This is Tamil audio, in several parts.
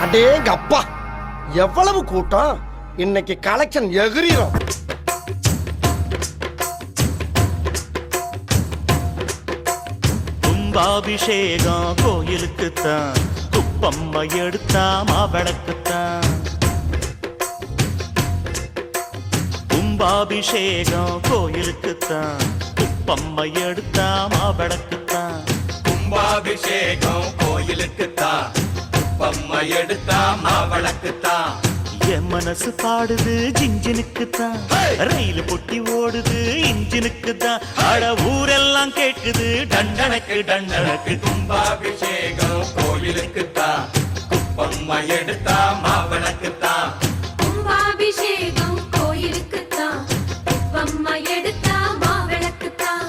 அடேங்க அப்பா, எவ்வளவு கூட்டம்! இன்னைக்கு கலெக்ஷன் எகிரிரும். கும்பாபிஷேகம் கோயிலுக்குத்தான், குப்பம்மா எடுத்தா மாவிளக்குத்தான். கும்பாபிஷேகம் கோயிலுக்குத்தான், குப்பம்மா எடுத்தா மாவிளக்குத்தான். கும்பாபிஷேகம் கோயிலுக்குத்தான், குப்பம்மா எடுத்தா மாவிளக்குத்தான். என் மனசு பாடுது ஜிஞ்சினுக்குத்தான், ரயில் பொட்டி ஓடுது இன்ஜினுக்குத்தான். அட ஊரெல்லாம் கேட்குது டண்டனக்கு டண்டனக்கு. கும்பாபிஷேகம் கோயிலுக்குத்தான், குப்பம்மா எடுத்தா மாவிளக்குத்தான். கும்பாபிஷேகம் கோயிலுக்குத்தான், குப்பம்மா எடுத்தா மாவிளக்குத்தான்.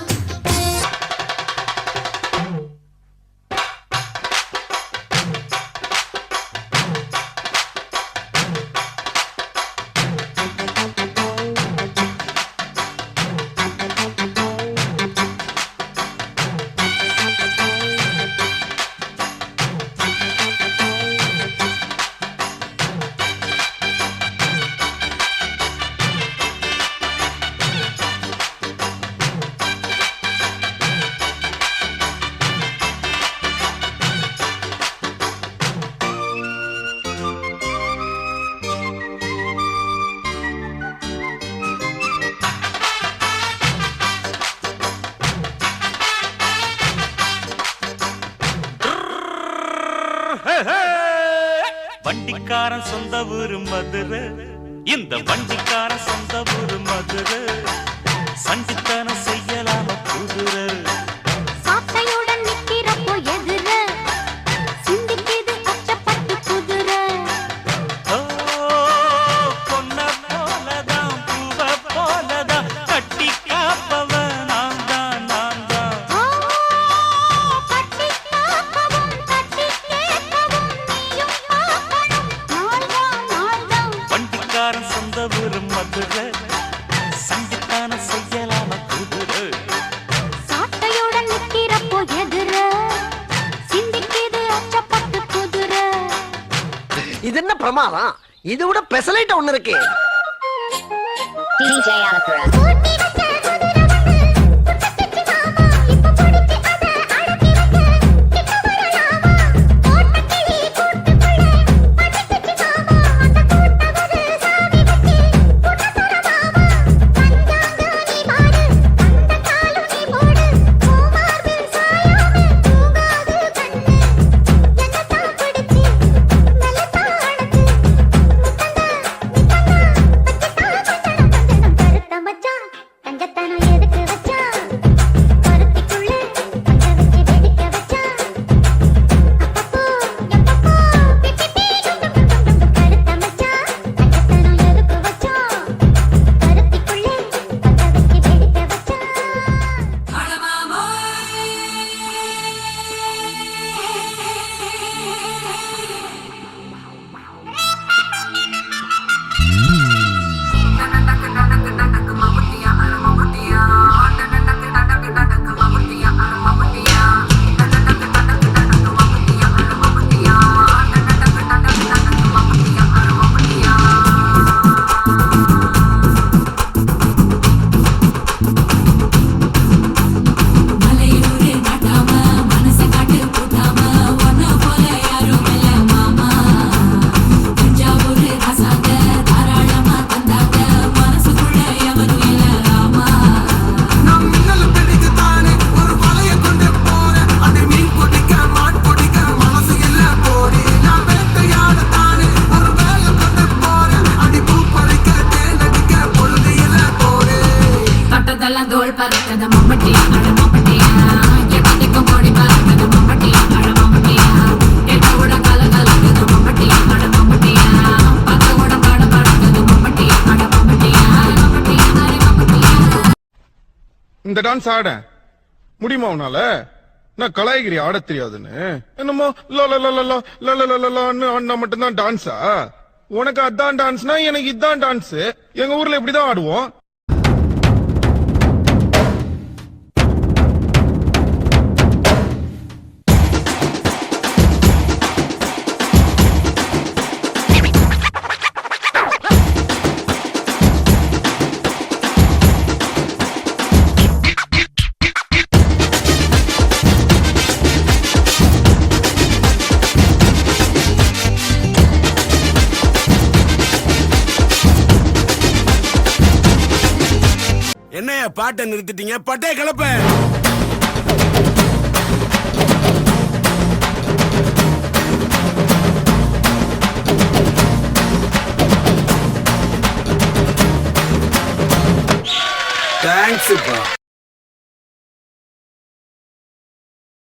வண்டிக்காரன் சொந்த ஊரு மதுரை, இந்த வண்டிக்காரன் சொந்த ஊரு மதுரை. சண்டித்தனம் செய்யலாம குதிரை. சாட்டையுடன் நிக்கிறப்போ எதிர சிந்திக்குது அச்சப்பட்டு குதிரை. ஓ, பொன்ன போலதான் பூவ போலதான் கட்டி காப்பவன் நான் தான் நான் தான். ஓ, கட்டி காக்கவும் கட்டி கேட்கவும் நீயும் பார்க்கணும். நாள்தான் நாள்தான் வண்டிக்காரன் சொந்த ஊரு மதுரை, சண்டித்தனம் செய்யலாம குதிரை. சாட்டையுடன் நிக்கிறப்போ எதிர சிந்திக்குது அச்சப்பட்டு குதிரை. இது என்ன பிரமாதம்! இது விட பெசலைட் ஒண்ணு இருக்கு. DJ Alapura. பூட்டி வச்ச குதிரை வந்து புத்தத்திச்சு மாமா, இப்ப பிடிச்சு அதை அடக்கி வைக்க கிட்ட வரலாமா? கோட்டக்கிளி கூட்டுக்குள்ளே படுத்துச்சு மாமா, அந்த கூட்டவது சாவி வச்சு கூட்ட தரமாமா. பஞ்சாங்கம் நீ பாடு, அந்த காலும் நீ போடு, பூமார்பில் சாயாம தூங்காது கண்ணு. என்னத்தான் பிடிச்சு நல்லத்தான் அணைச்சு கருத்த மச்சான் தங்கத்தனம் எதுக்கு வச்சான்? பருத்திக்குள்ளே பஞ்ச வச்சு வெடிக்க வச்சான். அப்பப்போ எப்பப்போ பிப்பி கருத்த மச்சான் தங்கத்தனம் எதுக்கு வச்சான்? பருத்திக்குள்ளே பஞ்ச வச்சு வெடிக்க வச்சான். மலையூரே நாட்டாம மனச காட்டு போட்டாம ஒன்ன போல யாரும் இல்ல மாமா. தஞ்சாவூர் ராசாங்க தாராளமா தந்தாங்க, மனசுக்குள்ள எவனும் இல்ல ராமா. நம் மின்னல் பிடிக்கு தானே ஒரு வலைய கொண்டு போறேன், அது மீன் பிடிக்க மான் பிடிக்க மனசு இல்ல போடி. நான் வேட்டையாட தானே ஒரு வேலை கொண்டு போறேன், அடி பூ பறிக்க தேனடிக்க பொழுது இல்ல போடி. தொட்டதெல்லாம் தோல் பறக்கது மம்மட்டி அட மம்மட்டியா, எட்டிக்கும் கோடி பறக்கது மம்மட்டி அட மம்மட்டியா. எட்ட விட கல கலக்குது மம்மட்டி அட மம்மட்டியா, பக்க விட பாட பறக்குது மம்மட்டி அட மம்மட்டியா. மம்மட்டியா அட மம்மட்டியா. இந்த டான்ஸ் ஆட முடியுமா உன்னால? நான் கலாய்கிரி ஆட தெரியாதுன்னு என்னமோ ஆடினா மட்டும்தான் டான்ஸா? உனக்கு அதான் டான்ஸ்னா எனக்கு இதான் டான்ஸ். எங்க ஊர்ல இப்படிதான் ஆடுவோம். என்னையா பாட்டை நிறுத்திட்டீங்க? பட்டே கிளப்ப. தேங்க்ஸ்ப்பா.